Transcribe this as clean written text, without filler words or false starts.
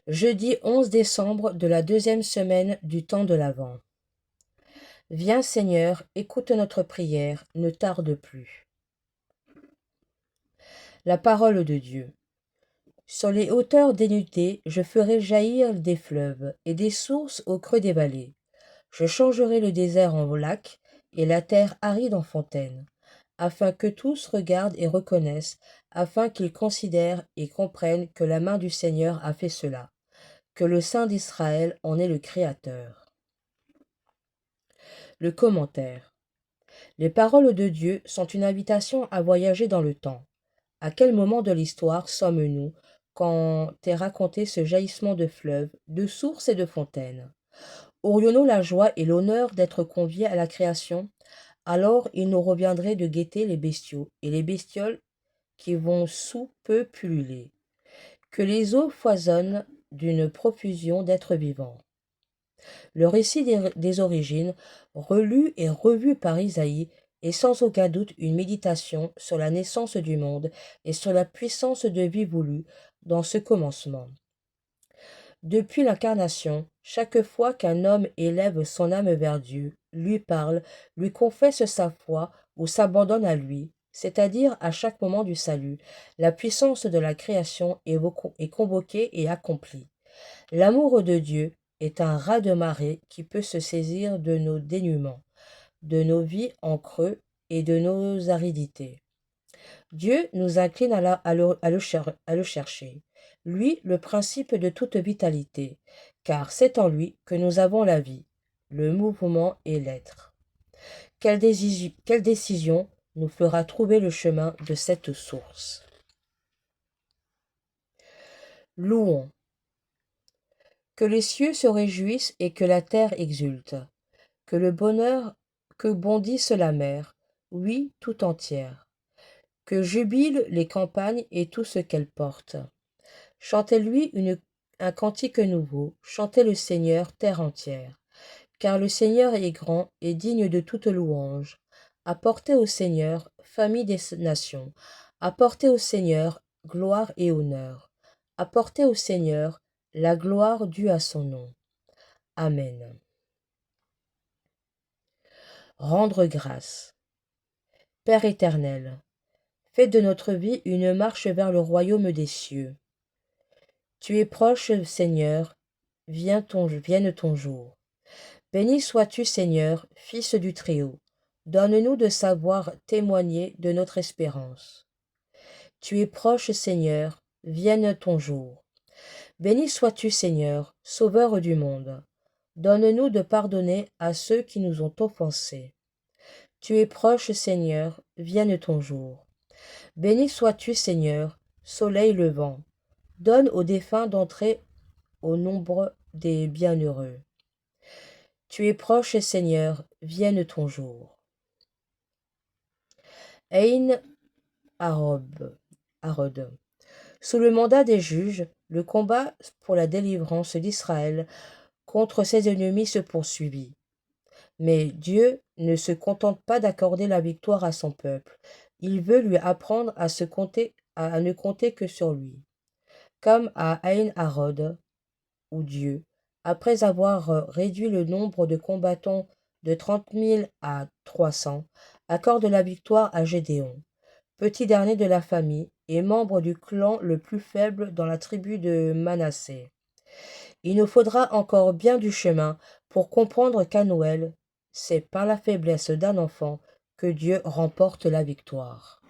Jeudi 11 décembre de la deuxième semaine du temps de l'Avent. Viens Seigneur, écoute notre prière, ne tarde plus. La parole de Dieu. Sur les hauteurs dénudées, je ferai jaillir des fleuves et des sources au creux des vallées. Je changerai le désert en lac et la terre aride en fontaine, afin que tous regardent et reconnaissent, afin qu'ils considèrent et comprennent que la main du Seigneur a fait cela, que le Saint d'Israël en est le Créateur. Le commentaire. Les paroles de Dieu sont une invitation à voyager dans le temps. À quel moment de l'histoire sommes-nous quand est raconté ce jaillissement de fleuves, de sources et de fontaines? Aurions-nous la joie et l'honneur d'être conviés à la création? Alors il nous reviendrait de guetter les bestiaux et les bestioles qui vont sous peu pulluler. Que les eaux foisonnent d'une profusion d'êtres vivants. Le récit des origines, relu et revu par Isaïe, est sans aucun doute une méditation sur la naissance du monde et sur la puissance de vie voulue dans ce commencement. Depuis l'incarnation, chaque fois qu'un homme élève son âme vers Dieu, lui parle, lui confesse sa foi ou s'abandonne à lui, c'est-à-dire à chaque moment du salut, la puissance de la création est convoquée et accomplie. L'amour de Dieu est un raz-de-marée qui peut se saisir de nos dénûments, de nos vies en creux et de nos aridités. Dieu nous incline à le chercher, lui le principe de toute vitalité, car c'est en lui que nous avons la vie, le mouvement et l'être. Quelle décision nous fera trouver le chemin de cette source? Louons. Que les cieux se réjouissent et que la terre exulte. Que le bonheur, que bondisse la mer, oui, tout entière. Que jubilent les campagnes et tout ce qu'elles portent. Chantez-lui un cantique nouveau, chantez le Seigneur, terre entière. Car le Seigneur est grand et digne de toute louange. Apportez au Seigneur, famille des nations. Apportez au Seigneur, gloire et honneur. Apportez au Seigneur, la gloire due à son nom. Amen. Rendre grâce. Père éternel, fais de notre vie une marche vers le royaume des cieux. Tu es proche, Seigneur, vienne ton jour. Béni sois-tu, Seigneur, Fils du Très-Haut. Donne-nous de savoir témoigner de notre espérance. Tu es proche, Seigneur, vienne ton jour. Béni sois-tu, Seigneur, Sauveur du monde. Donne-nous de pardonner à ceux qui nous ont offensés. Tu es proche, Seigneur, vienne ton jour. Béni sois-tu, Seigneur, Soleil levant. Donne aux défunts d'entrer au nombre des bienheureux. Tu es proche, Seigneur, vienne ton jour. Ein Harod. Sous le mandat des juges, le combat pour la délivrance d'Israël contre ses ennemis se poursuivit. Mais Dieu ne se contente pas d'accorder la victoire à son peuple. Il veut lui apprendre à ne compter que sur lui. Comme à Ain Harod, où Dieu, après avoir réduit le nombre de combattants de 30 000 à 300, accorde la victoire à Gédéon, petit dernier de la famille et membre du clan le plus faible dans la tribu de Manassé. Il nous faudra encore bien du chemin pour comprendre qu'à Noël, c'est par la faiblesse d'un enfant que Dieu remporte la victoire.